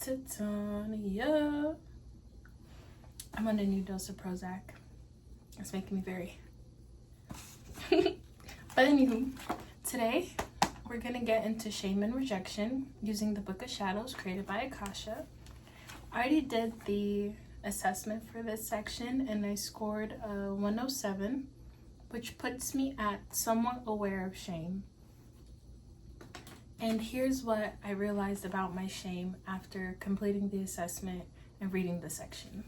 Titania. I'm on a new dose of Prozac. It's making me very... But anywho, today we're gonna get into shame and rejection using the Book of Shadows created by Akasha. I already did the assessment for this section and I scored a 107, which puts me at somewhat aware of shame. And here's what I realized about my shame after completing the assessment and reading the section.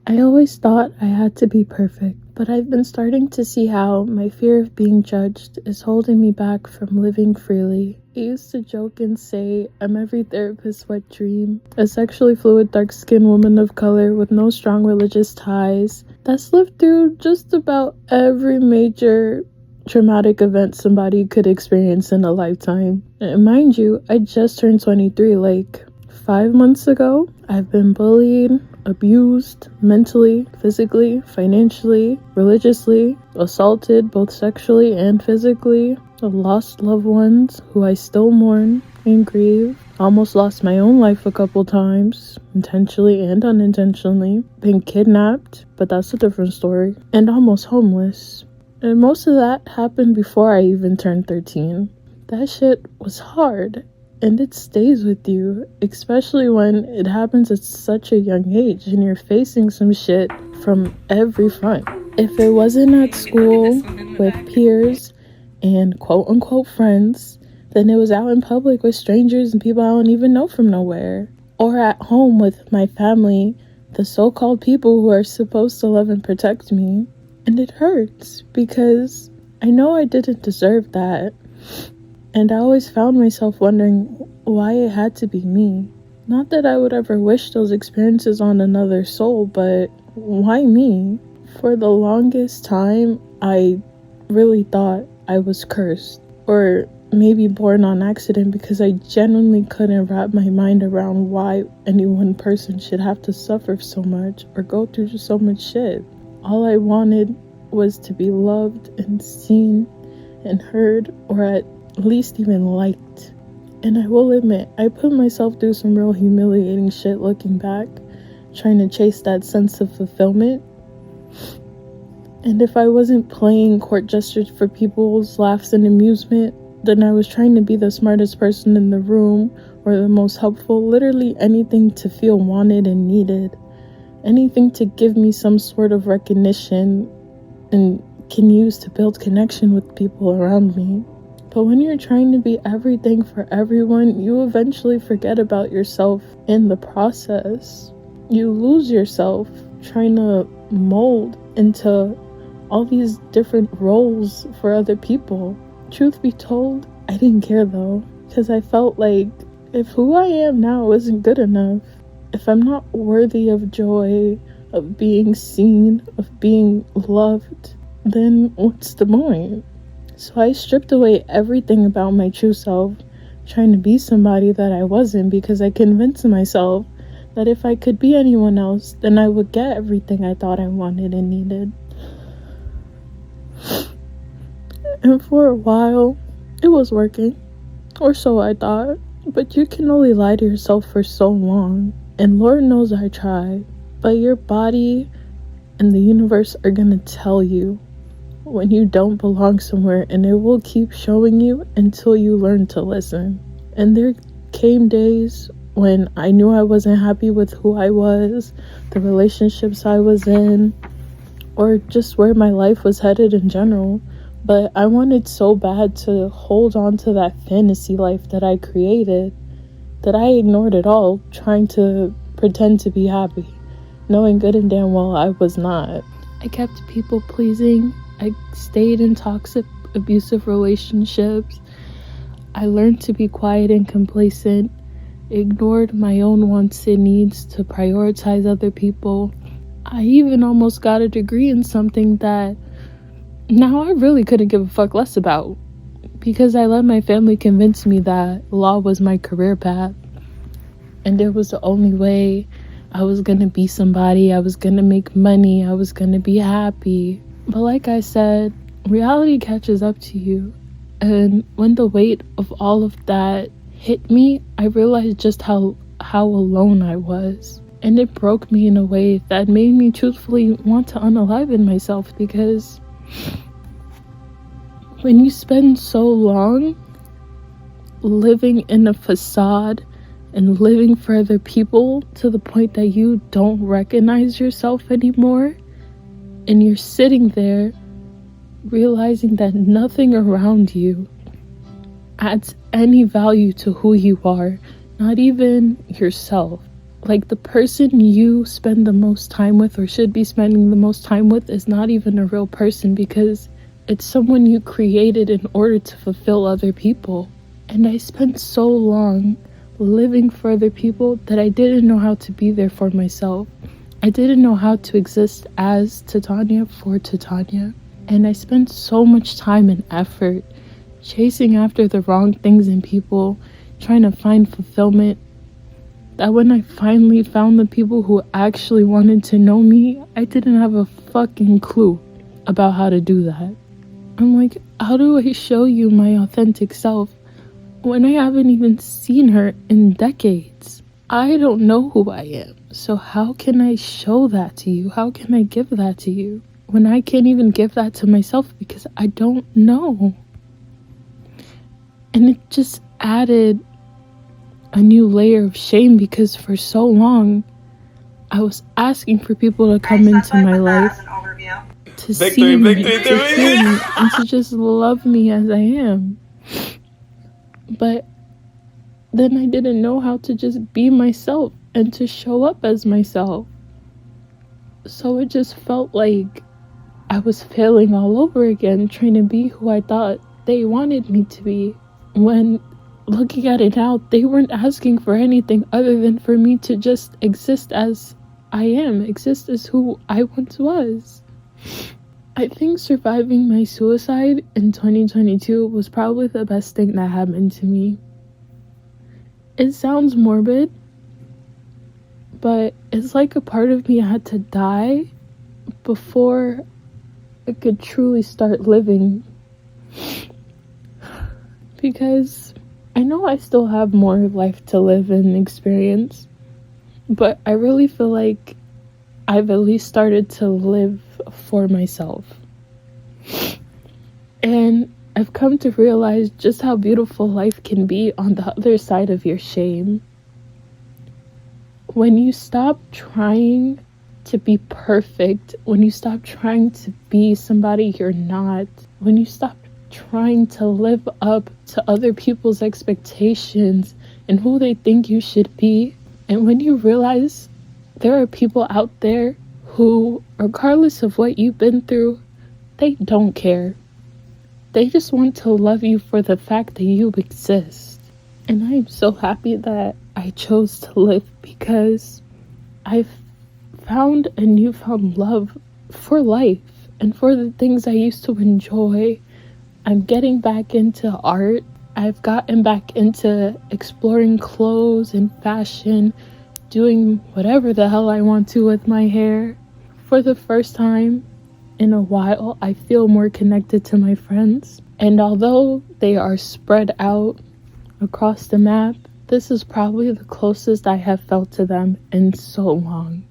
I always thought I had to be perfect, but I've been starting to see how my fear of being judged is holding me back from living freely. I used to joke and say I'm every therapist's wet dream, a sexually fluid dark-skinned woman of color with no strong religious ties that's lived through just about every major traumatic event somebody could experience in a lifetime. And mind you, I just turned 23 like 5 months ago. I've been bullied, abused, mentally, physically, financially, religiously, assaulted both sexually and physically. I've lost loved ones who I still mourn and grieve. Almost lost my own life a couple times, intentionally and unintentionally. Been kidnapped, but that's a different story. And almost homeless. And most of that happened before I even turned 13. That shit was hard. And it stays with you, especially when it happens at such a young age and you're facing some shit from every front. If it wasn't at school with peers and quote-unquote friends, then it was out in public with strangers and people I don't even know from nowhere. Or at home with my family, the so-called people who are supposed to love and protect me. And it hurts because I know I didn't deserve that. And I always found myself wondering why it had to be me. Not that I would ever wish those experiences on another soul, but why me? For the longest time, I really thought I was cursed. Or maybe born on accident because I genuinely couldn't wrap my mind around why any one person should have to suffer so much or go through so much shit. All I wanted was to be loved and seen and heard, or at least even liked. And I will admit, I put myself through some real humiliating shit looking back, trying to chase that sense of fulfillment. And if I wasn't playing court gestures for people's laughs and amusement, then I was trying to be the smartest person in the room or the most helpful, literally anything to feel wanted and needed. Anything to give me some sort of recognition and can use to build connection with people around me. But when you're trying to be everything for everyone, you eventually forget about yourself in the process. You lose yourself trying to mold into all these different roles for other people. Truth be told, I didn't care though, because I felt like if who I am now isn't good enough, if I'm not worthy of joy, of being seen, of being loved, then what's the point? So I stripped away everything about my true self, trying to be somebody that I wasn't because I convinced myself that if I could be anyone else, then I would get everything I thought I wanted and needed. And for a while, it was working, or so I thought, but you can only lie to yourself for so long, and Lord knows I tried, but your body and the universe are gonna tell you when you don't belong somewhere, and it will keep showing you until you learn to listen. And there came days when I knew I wasn't happy with who I was, the relationships I was in, or just where my life was headed in general. But I wanted so bad to hold on to that fantasy life that I created that I ignored it all, trying to pretend to be happy, knowing good and damn well I was not. I kept people pleasing. I stayed in toxic, abusive relationships. I learned to be quiet and complacent, ignored my own wants and needs to prioritize other people. I even almost got a degree in something that now I really couldn't give a fuck less about, because I let my family convince me that law was my career path, and it was the only way I was gonna be somebody, I was gonna make money, I was gonna be happy. But like I said, reality catches up to you. And when the weight of all of that hit me, I realized just how alone I was. And it broke me in a way that made me truthfully want to unaliven myself, because when you spend so long living in a facade and living for other people to the point that you don't recognize yourself anymore, and you're sitting there realizing that nothing around you adds any value to who you are, not even yourself. Like, the person you spend the most time with, or should be spending the most time with, is not even a real person, because it's someone you created in order to fulfill other people. And I spent so long living for other people that I didn't know how to be there for myself. I didn't know how to exist as Titania for Titania. And I spent so much time and effort chasing after the wrong things in people, trying to find fulfillment, that when I finally found the people who actually wanted to know me, I didn't have a fucking clue about how to do that. I'm like, how do I show you my authentic self when I haven't even seen her in decades? I don't know who I am, so how can I show that to you? How can I give that to you when I can't even give that to myself because I don't know? And it just added a new layer of shame, because for so long I was asking for people to come into my life to see me, to hear me, and to just love me as I am. But then I didn't know how to just be myself and to show up as myself. So it just felt like I was failing all over again, trying to be who I thought they wanted me to be, when looking at it now, they weren't asking for anything other than for me to just exist as I am, exist as who I once was. I think surviving my suicide in 2022 was probably the best thing that happened to me. It sounds morbid, but it's like a part of me had to die before I could truly start living. Because I know I still have more life to live and experience, but I really feel like I've at least started to live for myself. And I've come to realize just how beautiful life can be on the other side of your shame. When you stop trying to be perfect, when you stop trying to be somebody you're not, when you stop trying to live up to other people's expectations and who they think you should be, and when you realize there are people out there who, regardless of what you've been through, they don't care. They just want to love you for the fact that you exist. And I am so happy that I chose to live, because I've found a newfound love for life and for the things I used to enjoy. I'm getting back into art. I've gotten back into exploring clothes and fashion, doing whatever the hell I want to with my hair. For the first time in a while, I feel more connected to my friends. And although they are spread out across the map, this is probably the closest I have felt to them in so long.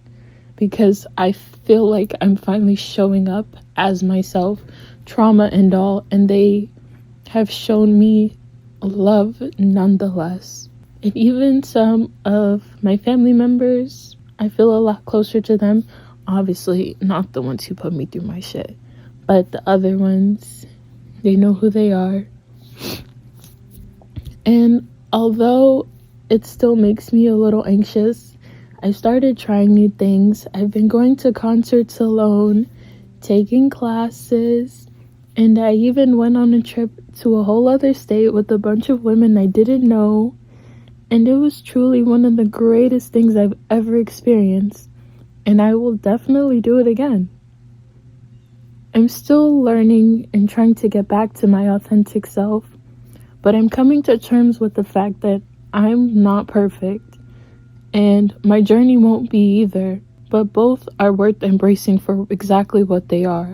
Because I feel like I'm finally showing up as myself, trauma and all, and they have shown me love nonetheless. And even some of my family members, I feel a lot closer to them. Obviously, not the ones who put me through my shit, but the other ones, they know who they are. And although it still makes me a little anxious, I've started trying new things. I've been going to concerts alone, taking classes, and I even went on a trip to a whole other state with a bunch of women I didn't know, and it was truly one of the greatest things I've ever experienced, and I will definitely do it again. I'm still learning and trying to get back to my authentic self, but I'm coming to terms with the fact that I'm not perfect, and my journey won't be either, but both are worth embracing for exactly what they are.